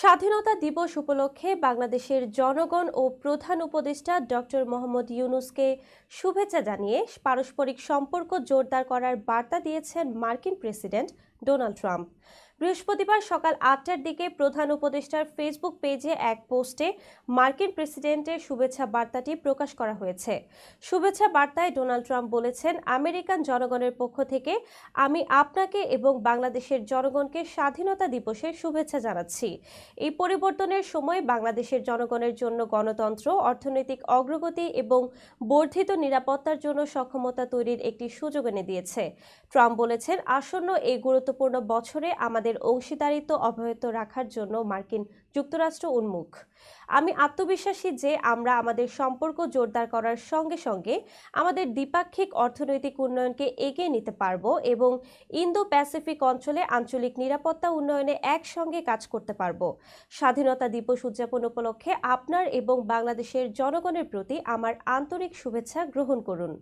স্বাধীনতা দিবস উপলক্ষে বাংলাদেশের জনগণ ও প্রধান উপদেষ্টা ডক্টর মোহাম্মদ ইউনূসকে শুভেচ্ছা জানিয়ে পারস্পরিক সম্পর্ক জোরদার করার বার্তা দিয়েছেন মার্কিন প্রেসিডেন্ট ডোনাল্ড ট্রাম্প। বৃহস্পতিবার সকাল ৮টার দিকে প্রধান উপদেষ্টার ফেসবুক পেজে এক পোস্টে মার্কিন প্রেসিডেন্টের শুভেচ্ছা বার্তাটি প্রকাশ করা হয়েছে। শুভেচ্ছা বার্তায় ডোনাল্ড ট্রাম্প বলেছেন, আমেরিকান জনগণের পক্ষ থেকে আমি আপনাকে এবং বাংলাদেশের জনগণকে স্বাধীনতা দিবসের শুভেচ্ছা জানাচ্ছি। এই পরিবর্তনের সময় বাংলাদেশের জনগণের জন্য গণতন্ত্র, অর্থনৈতিক অগ্রগতি এবং বর্ধিত নিরাপত্তার জন্য সক্ষমতা তৈরির একটি সুযোগ এনে দিয়েছে। ট্রাম্প বলেছেন, আসন্ন এই গুরুত্বপূর্ণ বছরে আমাদের অংশীদারিত্ব অব্যাহত রাখার জন্য মার্কিন যুক্তরাষ্ট্র উন্মুখ। আমি আত্মবিশ্বাসী যে আমরা আমাদের সম্পর্ক জোরদার করার সঙ্গে সঙ্গে আমাদের দ্বিপাক্ষিক অর্থনৈতিক উন্নয়নকে এগিয়ে নিতে পারব এবং ইন্দো প্যাসিফিক অঞ্চলে আঞ্চলিক নিরাপত্তা উন্নয়নে একসঙ্গে কাজ করতে পারব। স্বাধীনতা দিবস উদযাপন উপলক্ষে আপনার এবং বাংলাদেশের জনগণের প্রতি আমার আন্তরিক শুভেচ্ছা গ্রহণ করুন।